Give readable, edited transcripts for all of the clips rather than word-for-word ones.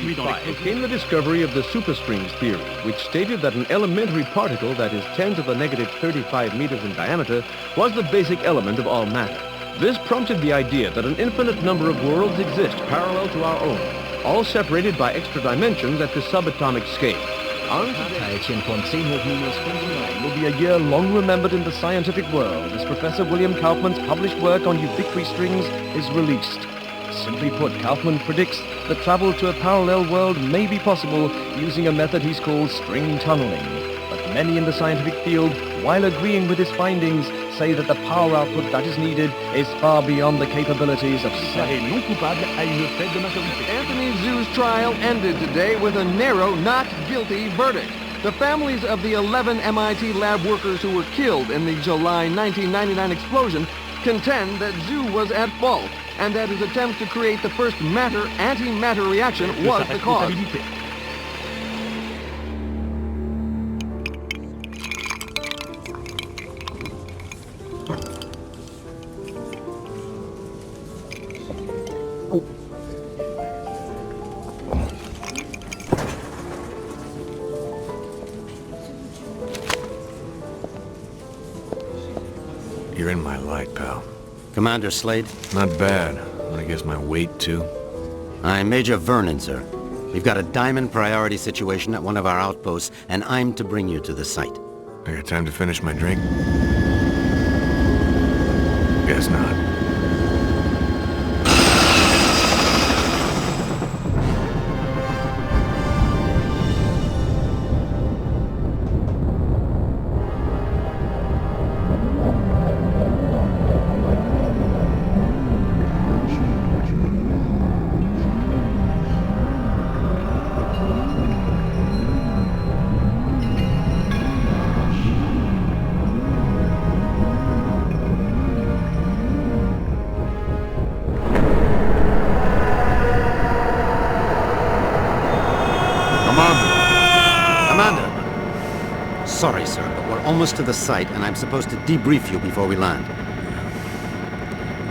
1885 came the discovery of the Superstring Theory, which stated that an elementary particle that is 10 to the negative 35 meters in diameter was the basic element of all matter. This prompted the idea that an infinite number of worlds exist parallel to our own, all separated by extra dimensions at the subatomic scale. Will be a year long remembered in the scientific world as Professor William Kaufman's published work on ubiquitary strings is released. Simply put, Kaufman predicts that travel to a parallel world may be possible using a method he's called string tunneling. But many in the scientific field, while agreeing with his findings, say that the power output that is needed is far beyond the capabilities of science. Anthony Zhu's trial ended today with a narrow not guilty verdict. The families of the 11 MIT lab workers who were killed in the July 1999 explosion contend that Zhu was at fault and that his attempt to create the first matter-antimatter reaction was the cause. You're in my light, pal. Commander Slade? Not bad. Wanna guess my weight, too? I'm Major Vernon, sir. We've got a diamond priority situation at one of our outposts, and I'm to bring you to the site. I got time to finish my drink? Guess not. Sorry, sir, but we're almost to the site, and I'm supposed to debrief you before we land.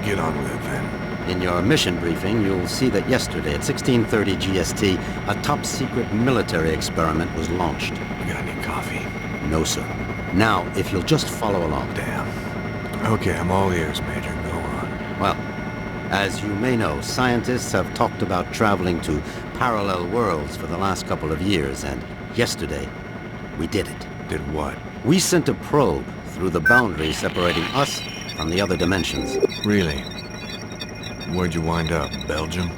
Get on with it, then. In your mission briefing, you'll see that yesterday at 16:30 GST, a top-secret military experiment was launched. You got any coffee? No, sir. Now, if you'll just follow along. Damn. Okay, I'm all ears, Major. Go on. Well, as you may know, scientists have talked about traveling to parallel worlds for the last couple of years, and yesterday, we did it. Did what? We sent a probe through the boundary separating us from the other dimensions. Really? Where'd you wind up? Belgium?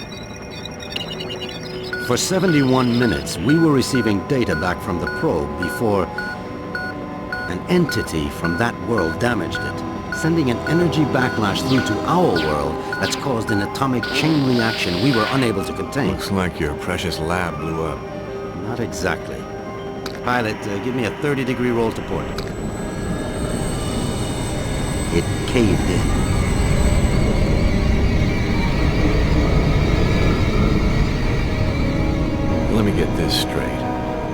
For 71 minutes, we were receiving data back from the probe before an entity from that world damaged it, sending an energy backlash through to our world that's caused an atomic chain reaction we were unable to contain. Looks like your precious lab blew up. Not exactly. Pilot, give me a 30-degree roll to port. It caved in. Let me get this straight.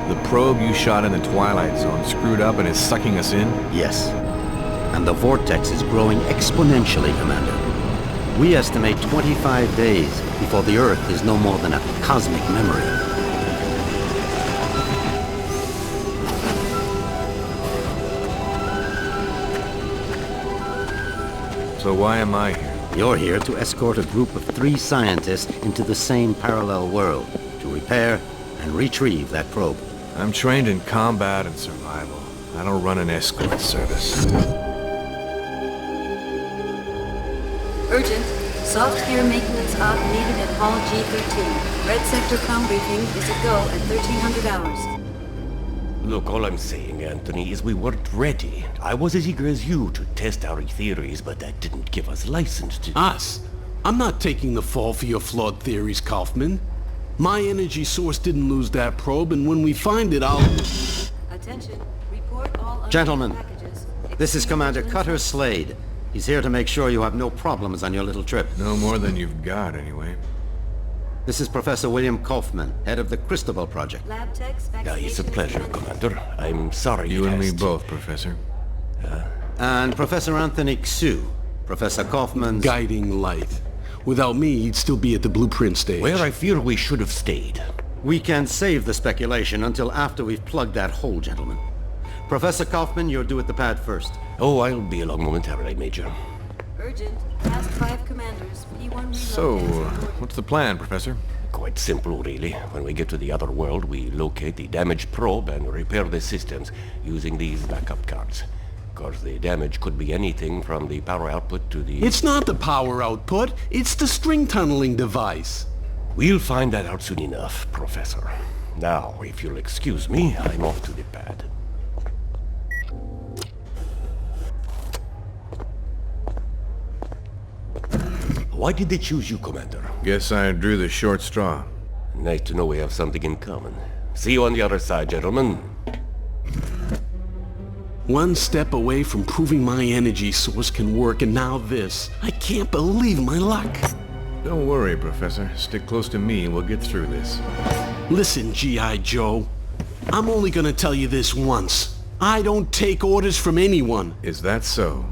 The probe you shot in the Twilight Zone screwed up and is sucking us in? Yes. And the vortex is growing exponentially, Commander. We estimate 25 days before the Earth is no more than a cosmic memory. So why am I here? You're here to escort a group of 3 scientists into the same parallel world to repair and retrieve that probe. I'm trained in combat and survival. I don't run an escort service. Urgent. Software maintenance op needed at Hall G13. Red Sector com briefing is a go at 1300 hours. Look, all I'm saying, Anthony, is we weren't ready. I was as eager as you to test our theories, but that didn't give us license to... Us? I'm not taking the fall for your flawed theories, Kaufman. My energy source didn't lose that probe, and when we find it, I'll... Attention. Report all Gentlemen, packages. this is Commander Cutter Slade. He's here to make sure you have no problems on your little trip. No more than you've got, anyway. This is Professor William Kaufman, head of the Cristobal Project. Lab techs, It's a pleasure, Commander. I'm sorry You it and me has to- both, Professor. And Professor Anthony Xu, Professor Kaufman's... guiding light. Without me, he'd still be at the blueprint stage. Where I fear we should have stayed. We can save the speculation until after we've plugged that hole, gentlemen. Professor Kaufman, you're due at the pad first. Oh, I'll be along momentarily, Major. Urgent. Task 5 commanders. P1 reload. So, what's the plan, Professor? Quite simple, really. When we get to the other world, we locate the damaged probe and repair the systems using these backup cards. Of course, the damage could be anything from the power output to the... It's not the power output, it's the string tunneling device. We'll find that out soon enough, Professor. Now, if you'll excuse me, I'm off to the pad. Why did they choose you, Commander? Guess I drew the short straw. Nice to know we have something in common. See you on the other side, gentlemen. One step away from proving my energy source can work, and now this. I can't believe my luck. Don't worry, Professor. Stick close to me and we'll get through this. Listen, G.I. Joe. I'm only gonna tell you this once. I don't take orders from anyone. Is that so?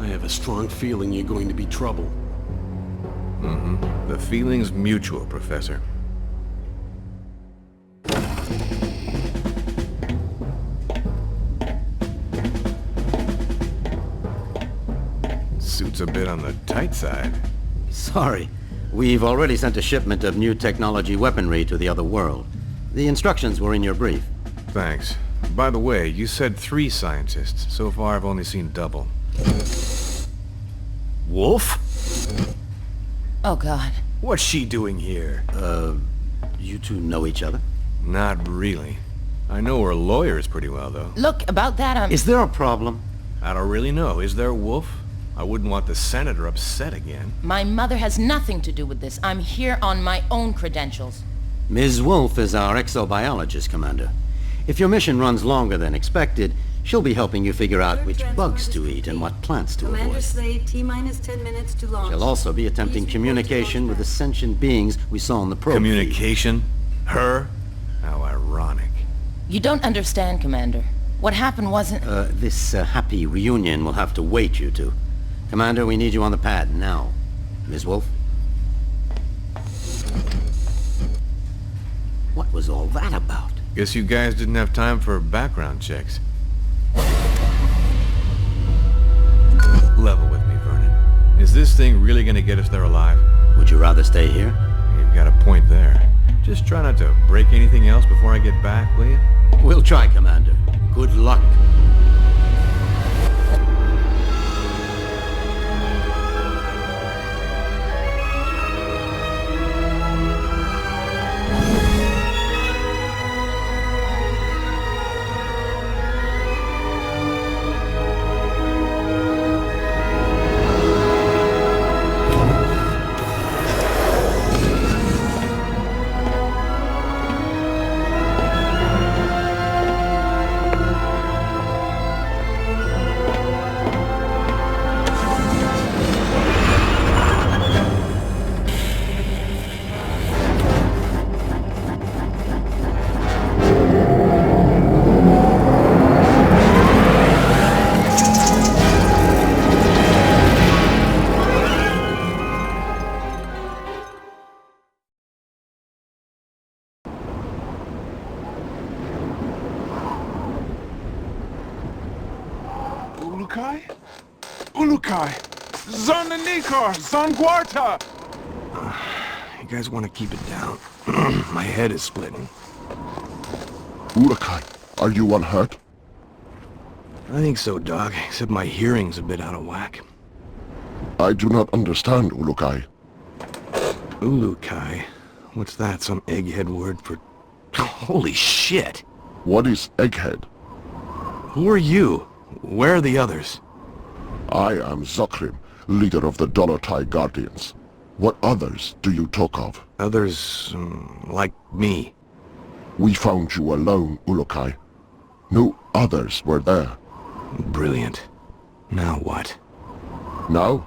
I have a strong feeling you're going to be trouble. Mm-hmm. The feeling's mutual, Professor. Suit's a bit on the tight side. Sorry. We've already sent a shipment of new technology weaponry to the other world. The instructions were in your brief. Thanks. By the way, you said 3 scientists. So far, I've only seen double. Wolf? Oh, God. What's she doing here? You two know each other? Not really. I know her lawyers pretty well, though. Look, about that, Is there a problem? I don't really know. Is there, Wolf? I wouldn't want the Senator upset again. My mother has nothing to do with this. I'm here on my own credentials. Ms. Wolf is our exobiologist, Commander. If your mission runs longer than expected, she'll be helping you figure out which bugs to eat and what plants to Commander avoid. Slade, T-minus 10 minutes to launch. She'll also be attempting Please report to communication with the launch sentient beings we saw on the probe. Communication? Her? How ironic. You don't understand, Commander. What happened wasn't... This happy reunion will have to wait, you two. Commander, we need you on the pad now. Ms. Wolf? What was all that about? Guess you guys didn't have time for background checks. Level with me, Vernon. Is this thing really gonna get us there alive? Would you rather stay here? You've got a point there. Just try not to break anything else before I get back, will you? We'll try, Commander. Good luck. Ulukai? Ulukai! Zon Nikar! Zon Guarta! You guys want to keep it down. My head is splitting. Ulukai, are you unhurt? I think so, Dog, except my hearing's a bit out of whack. I do not understand, Ulukai. Ulukai? What's that, some egghead word for... Holy shit! What is Egghead? Who are you? Where are the others? I am Zokrim, leader of the Dolotai Guardians. What others do you talk of? Others, like me. We found you alone, Ulukai. No others were there. Brilliant. Now what? Now?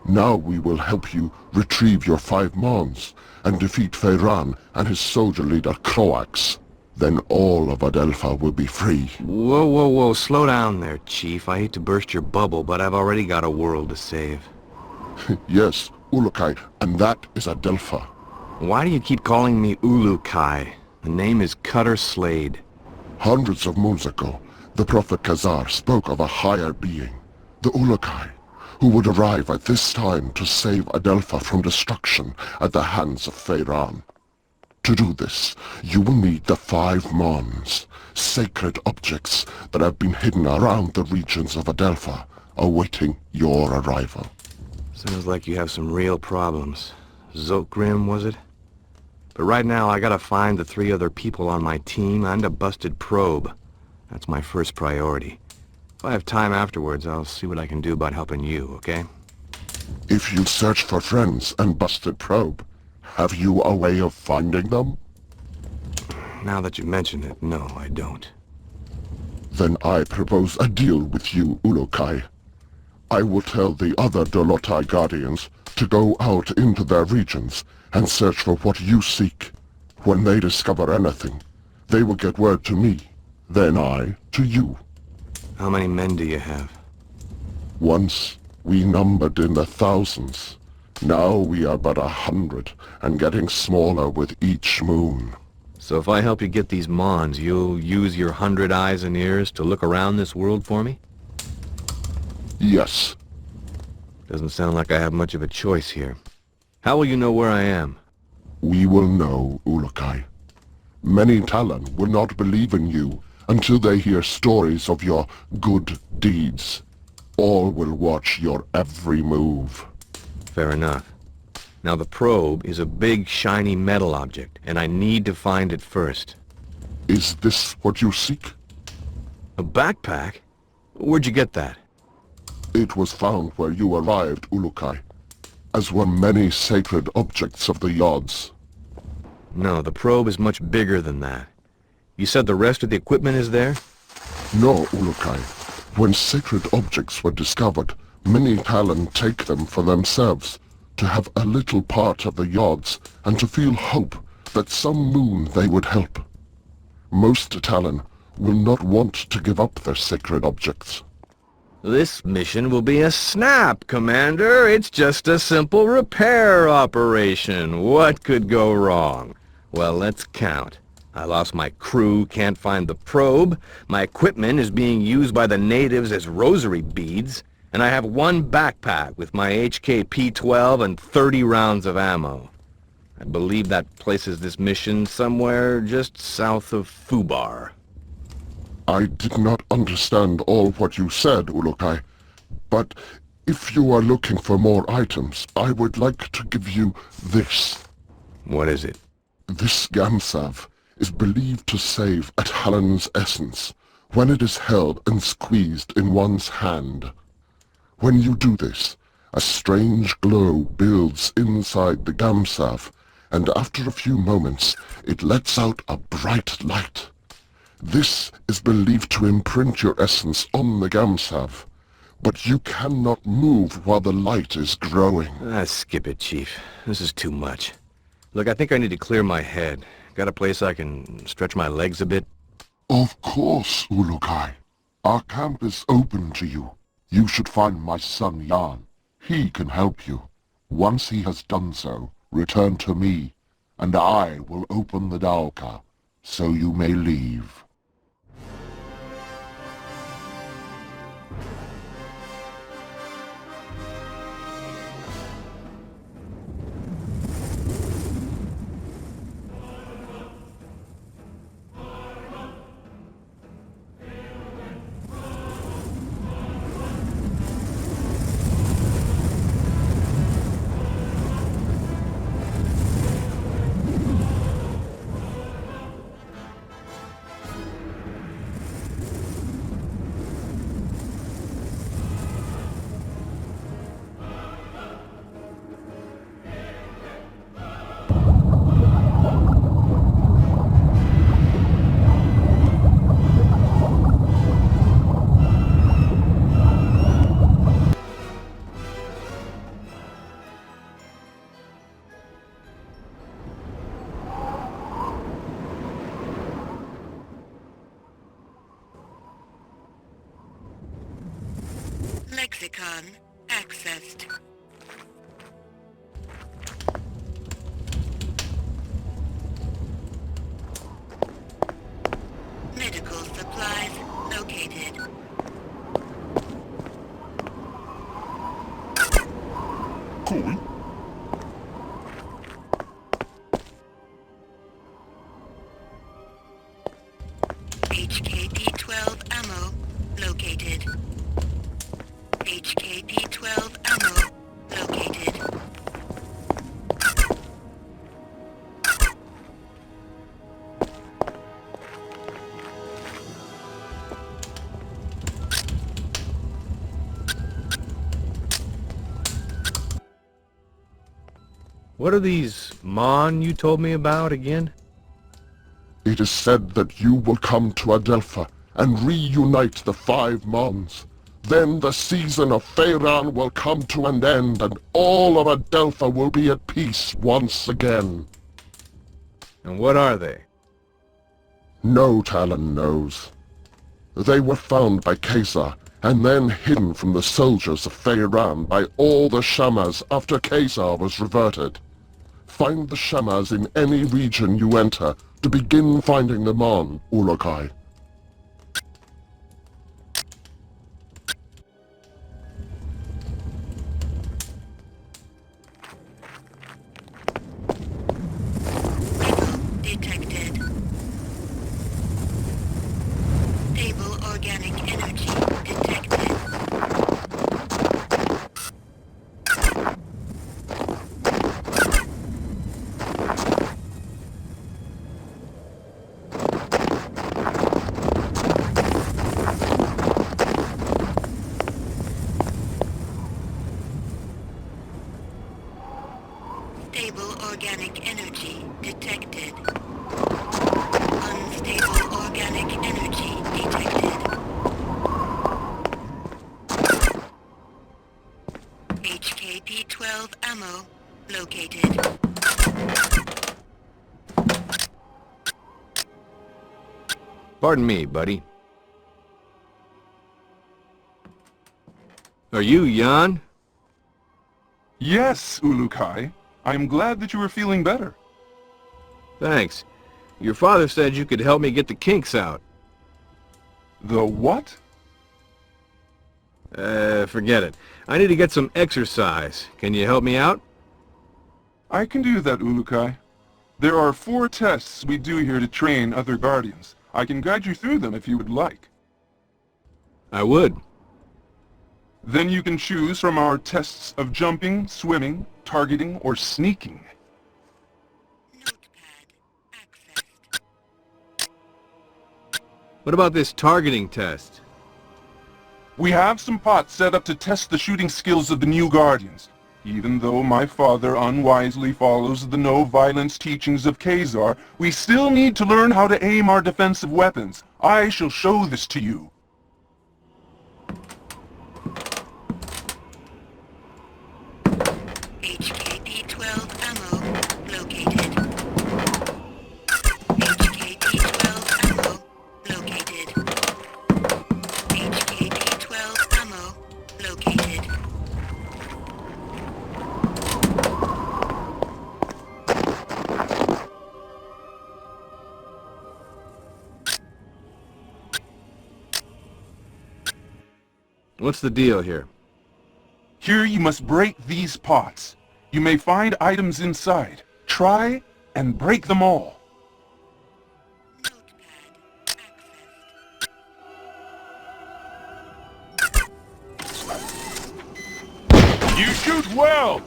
Now we will help you retrieve your 5 Mons and defeat Feyran and his soldier leader Croax. Then all of Adelpha will be free. Whoa, whoa, whoa, slow down there, Chief. I hate to burst your bubble, but I've already got a world to save. Yes, Ulukai, and that is Adelpha. Why do you keep calling me Ulukai? The name is Cutter Slade. Hundreds of moons ago, the Prophet Khazar spoke of a higher being, the Ulukai, who would arrive at this time to save Adelpha from destruction at the hands of Feyran. To do this, you will need the 5 Mons, sacred objects that have been hidden around the regions of Adelpha, awaiting your arrival. Sounds like you have some real problems. Zokgrim, was it? But right now, I gotta find the 3 other people on my team and a busted probe. That's my first priority. If I have time afterwards, I'll see what I can do about helping you, okay? If you search for friends and busted probe, have you a way of finding them? Now that you mention it, no, I don't. Then I propose a deal with you, Ulukai. I will tell the other Dolotai Guardians to go out into their regions and search for what you seek. When they discover anything, they will get word to me, then I to you. How many men do you have? Once, we numbered in the thousands. Now we are but 100, and getting smaller with each moon. So if I help you get these Mons, you'll use your 100 eyes and ears to look around this world for me? Yes. Doesn't sound like I have much of a choice here. How will you know where I am? We will know, Ulukai. Many Talon will not believe in you until they hear stories of your good deeds. All will watch your every move. Fair enough. Now the probe is a big, shiny metal object, and I need to find it first. Is this what you seek? A backpack? Where'd you get that? It was found where you arrived, Ulukai, as were many sacred objects of the Yods. No, the probe is much bigger than that. You said the rest of the equipment is there? No, Ulukai. When sacred objects were discovered, many Talon take them for themselves, to have a little part of the Yods, and to feel hope that some moon they would help. Most Talon will not want to give up their sacred objects. This mission will be a snap, Commander. It's just a simple repair operation. What could go wrong? Well, let's count. I lost my crew, can't find the probe, my equipment is being used by the natives as rosary beads, and I have 1 backpack with my HK-P-12 and 30 rounds of ammo. I believe that places this mission somewhere just south of Fubar. I did not understand all what you said, Ulukai, but if you are looking for more items, I would like to give you this. What is it? This Gamsav is believed to save a Talon's essence when it is held and squeezed in one's hand. When you do this, a strange glow builds inside the Gamsav, and after a few moments, it lets out a bright light. This is believed to imprint your essence on the Gamsav, but you cannot move while the light is growing. Skip it, Chief. This is too much. Look, I think I need to clear my head. Got a place I can stretch my legs a bit? Of course, Ulukai. Our camp is open to you. You should find my son Jan. He can help you. Once he has done so, return to me, and I will open the Dalka, so you may leave. Lexicon accessed. HKP-12 ammo located. HKP-12 ammo located. What are these Mon you told me about again? It is said that you will come to Adelpha and reunite the 5 Mons. Then the season of Feyran will come to an end and all of Adelpha will be at peace once again. And what are they? No Talon knows. They were found by Caesar and then hidden from the soldiers of Feyran by all the Shamas after Caesar was reverted. Find the Shamas in any region you enter to begin finding them on, Ulukai. Detected. Stable organic energy detected. Stable organic energy detected. Unstable organic energy detected. HKP-12 ammo located. Pardon me, buddy. Are you Jan? Yes, Ulukai. I'm glad that you are feeling better. Thanks. Your father said you could help me get the kinks out. The what? Forget it. I need to get some exercise. Can you help me out? I can do that, Ulukai. There are 4 tests we do here to train other Guardians. I can guide you through them if you would like. I would. Then you can choose from our tests of jumping, swimming, targeting, or sneaking. Notepad accessed. What about this targeting test? We have some pots set up to test the shooting skills of the new Guardians. Even though my father unwisely follows the no-violence teachings of Caesar, we still need to learn how to aim our defensive weapons. I shall show this to you. HKP-12 ammo located. HKP-12 ammo located. HKP-12 ammo located. What's the deal here? Here you must break these pots. You may find items inside. Try and break them all. Notepad accessed. You shoot well!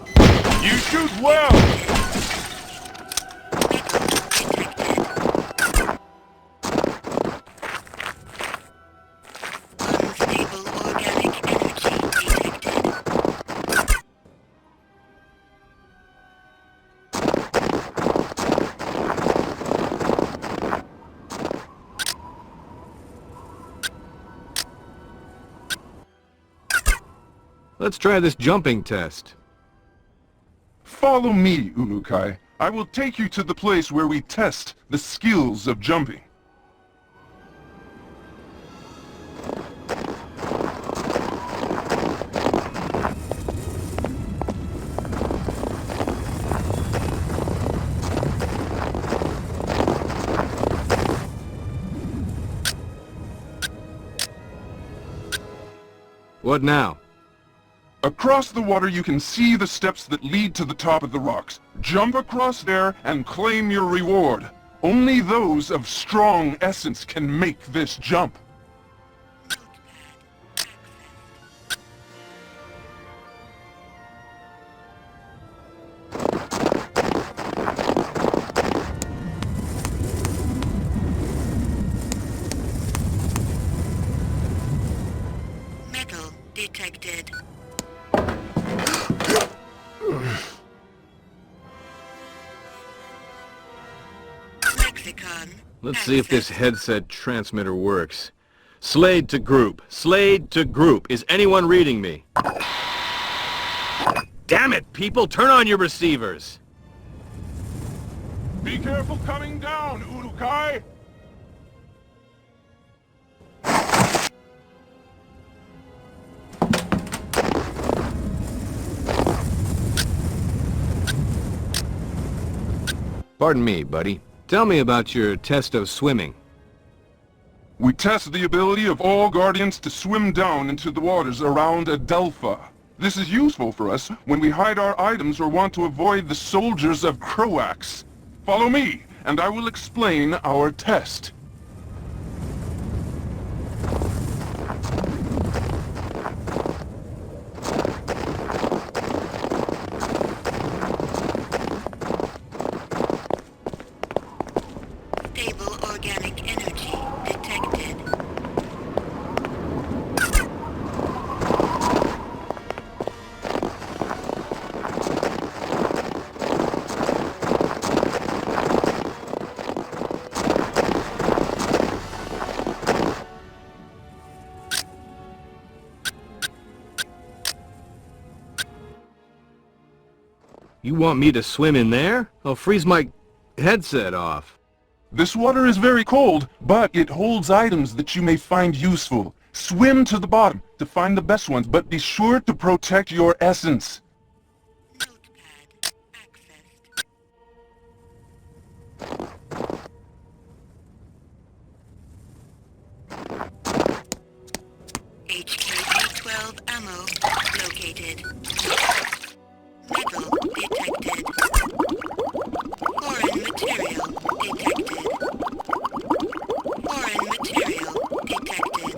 You shoot well! Unstable organic energy detected. Let's try this jumping test. Follow me, Ulukai. I will take you to the place where we test the skills of jumping. What now? Across the water you can see the steps that lead to the top of the rocks. Jump across there and claim your reward. Only those of strong essence can make this jump. Metal detected. Lexicon. Let's see if this headset transmitter works. Slade to group. Slade to group. Is anyone reading me? Damn it, people! Turn on your receivers! Be careful coming down, Urukai! Pardon me, buddy. Tell me about your test of swimming. We test the ability of all Guardians to swim down into the waters around Adelpha. This is useful for us when we hide our items or want to avoid the soldiers of Croax. Follow me, and I will explain our test. Stable organic energy detected. You want me to swim in there? I'll freeze my headset off. This water is very cold, but it holds items that you may find useful. Swim to the bottom to find the best ones, but be sure to protect your essence. Notepad accessed. HKP-12 ammo located. Metal detected. Foreign material detected. Foreign material detected.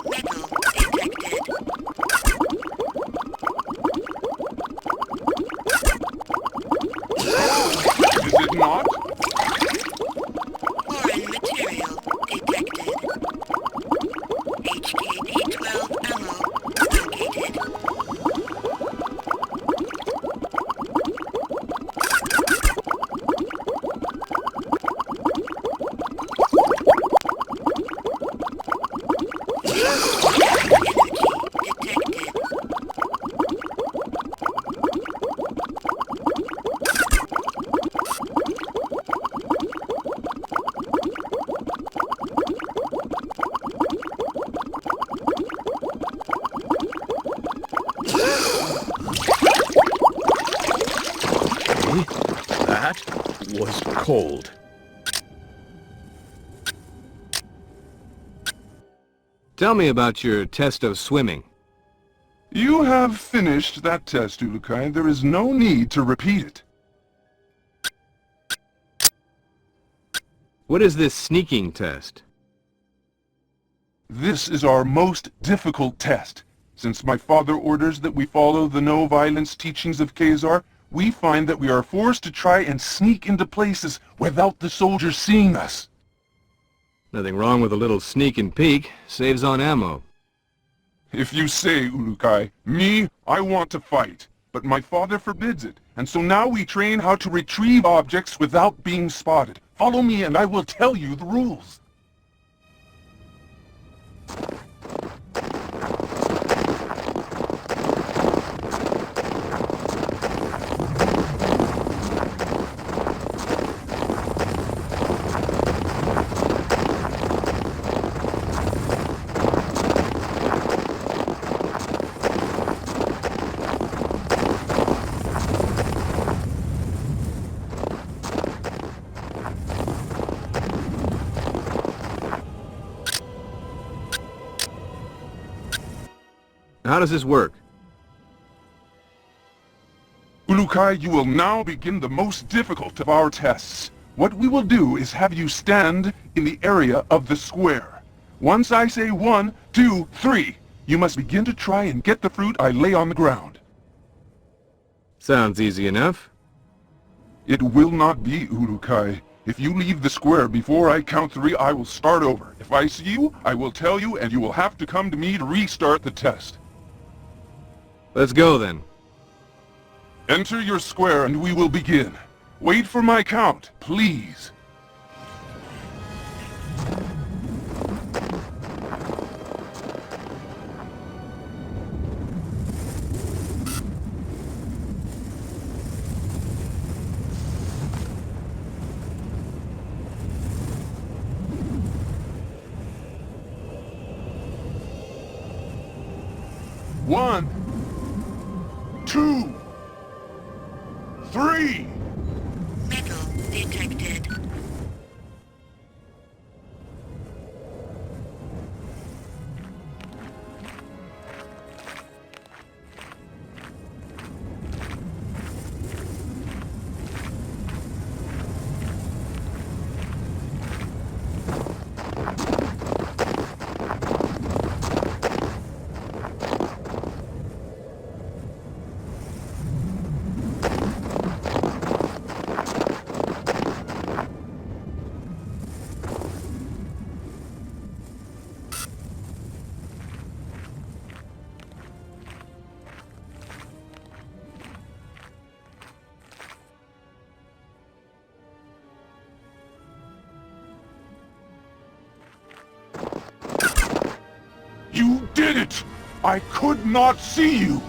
Metal detected. Is it not? Foreign material detected. HKP-12 ammo located. Energy detected. That was cold. Tell me about your test of swimming. You have finished that test, Urukai. There is no need to repeat it. What is this sneaking test? This is our most difficult test. Since my father orders that we follow the no-violence teachings of Khazar, we find that we are forced to try and sneak into places without the soldiers seeing us. Nothing wrong with a little sneak and peek. Saves on ammo. If you say, Urukai, me, I want to fight. But my father forbids it, and so now we train how to retrieve objects without being spotted. Follow me and I will tell you the rules. How does this work? Ulukai, you will now begin the most difficult of our tests. What we will do is have you stand in the area of the square. Once I say 1, 2, 3, you must begin to try and get the fruit I lay on the ground. Sounds easy enough. It will not be, Ulukai. If you leave the square before I count 3, I will start over. If I see you, I will tell you, and you will have to come to me to restart the test. Let's go then. Enter your square and we will begin. Wait for my count, please. One, 2, 3. Metal detected. You did it! I could not see you!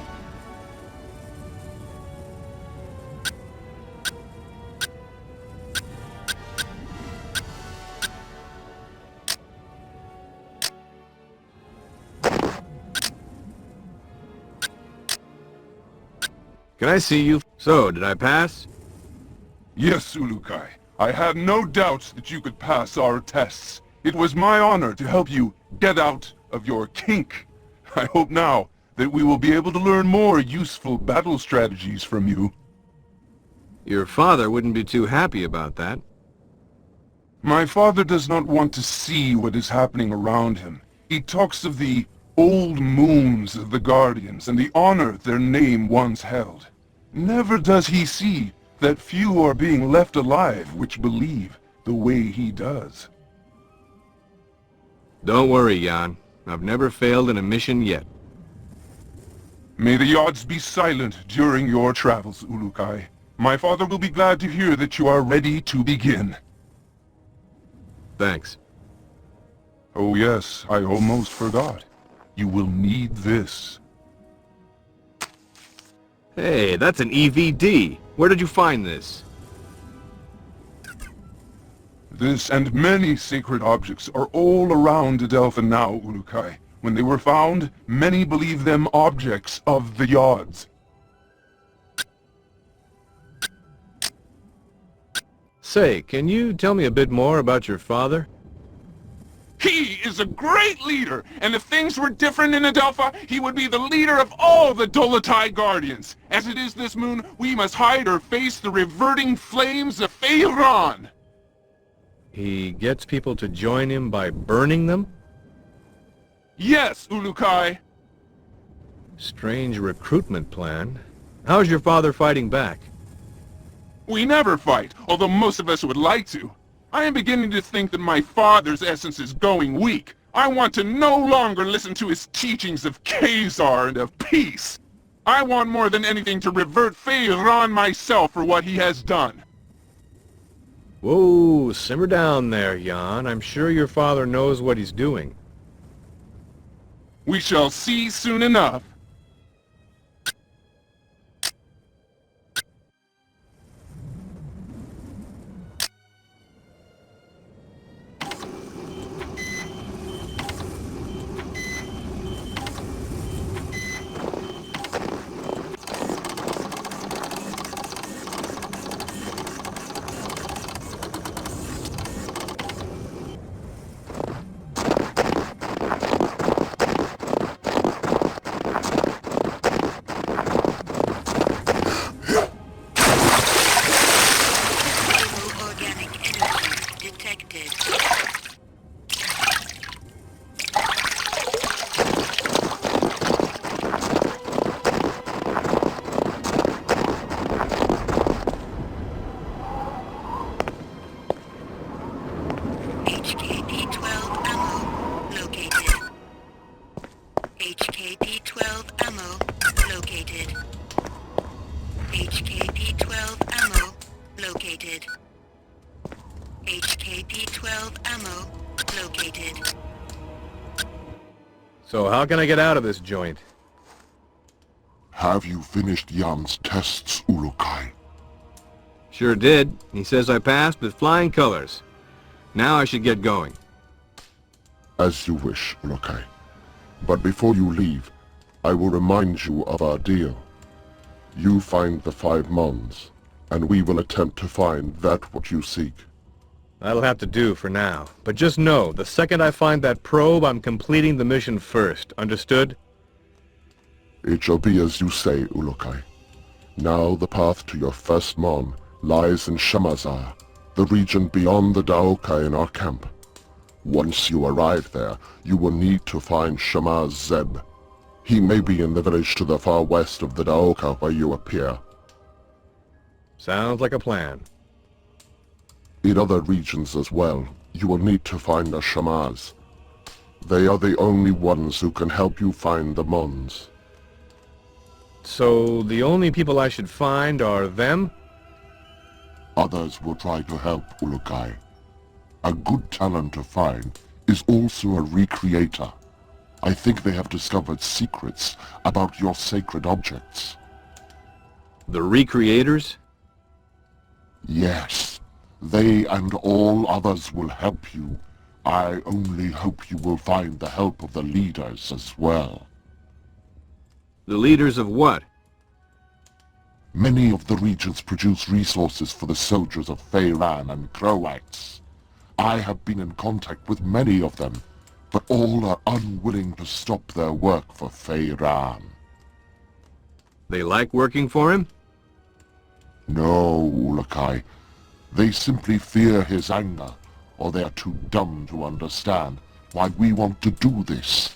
Can I see you? So, did I pass? Yes, Ulukai. I had no doubts that you could pass our tests. It was my honor to help you get out of your kink. I hope now that we will be able to learn more useful battle strategies from you. Your father wouldn't be too happy about that. My father does not want to see what is happening around him. He talks of the old moons of the Guardians and the honor their name once held. Never does he see that few are being left alive which believe the way he does. Don't worry, Jan. I've never failed in a mission yet. May the odds be silent during your travels, Ulukai. My father will be glad to hear that you are ready to begin. Thanks. Oh yes, I almost forgot. You will need this. Hey, that's an EVD. Where did you find this? This and many sacred objects are all around Adelpha now, Ulukai. When they were found, many believe them objects of the Yods. Say, can you tell me a bit more about your father? He is a great leader, and if things were different in Adelpha, he would be the leader of all the Dolotai Guardians. As it is this moon, we must hide or face the reverting flames of Feyran. He gets people to join him by burning them? Yes, Ulukai. Strange recruitment plan. How's your father fighting back? We never fight, although most of us would like to. I am beginning to think that my father's essence is going weak. I want to no longer listen to his teachings of Khazar and of peace. I want more than anything to revert Feyran myself for what he has done. Whoa, simmer down there, Jan. I'm sure your father knows what he's doing. We shall see soon enough. HKP-12 ammo located. HKP-12 ammo located. HKP-12 ammo located. HKP-12 ammo located. So how can I get out of this joint? Have you finished Jan's tests, Ulukai? Sure did. He says I passed with flying colors. Now I should get going. As you wish, Ulukai. But before you leave, I will remind you of our deal. You find the 5 Mons, and we will attempt to find that what you seek. That'll have to do for now. But just know, the second I find that probe, I'm completing the mission first. Understood? It shall be as you say, Ulukai. Now the path to your first Mon lies in Shamazar, the region beyond the Daoka in our camp. Once you arrive there, you will need to find Shamaz Zeb. He may be in the village to the far west of the Daoka where you appear. Sounds like a plan. In other regions as well, you will need to find the Shamaz. They are the only ones who can help you find the Mons. So the only people I should find are them? Others will try to help, Ulukai. A good talent to find is also a recreator. I think they have discovered secrets about your sacred objects. The recreators? Yes. They and all others will help you. I only hope you will find the help of the leaders as well. The leaders of what? Many of the regions produce resources for the soldiers of Feyran and Croax. I have been in contact with many of them, but all are unwilling to stop their work for Feyran. They like working for him? No, Ulukai. They simply fear his anger, or they are too dumb to understand why we want to do this.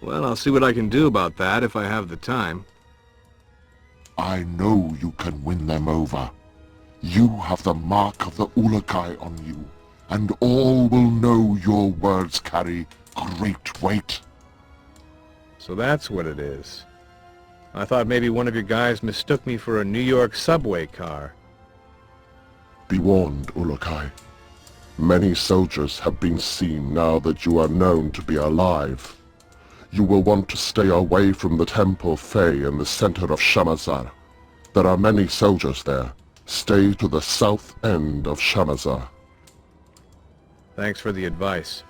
Well, I'll see what I can do about that if I have the time. I know you can win them over. You have the mark of the Ulukai on you, and all will know your words carry great weight. So that's what it is. I thought maybe one of your guys mistook me for a New York subway car. Be warned, Ulukai. Many soldiers have been seen now that you are known to be alive. You will want to stay away from the Temple Fey in the center of Shamazar. There are many soldiers there. Stay to the south end of Shamazar. Thanks for the advice.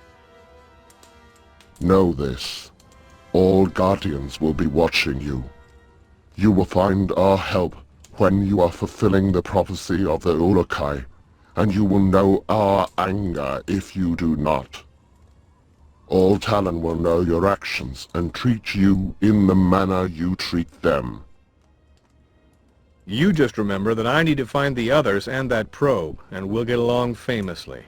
Know this. All Guardians will be watching you. You will find our help when you are fulfilling the prophecy of the Ulukai, and you will know our anger if you do not. All Talon will know your actions and treat you in the manner you treat them. You just remember that I need to find the others and that probe, and we'll get along famously.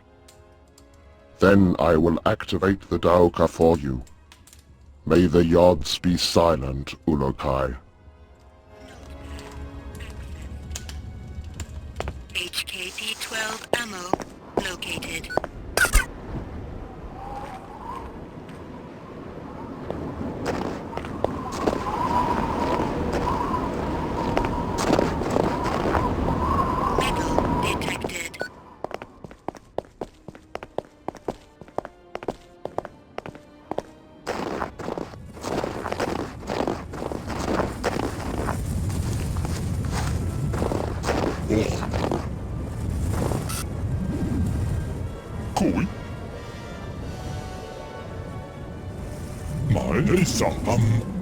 Then I will activate the Daoka for you. May the Yods be silent, Ulukai. HKP-12 ammo located. Metal detected. Cool. Mal Sapam.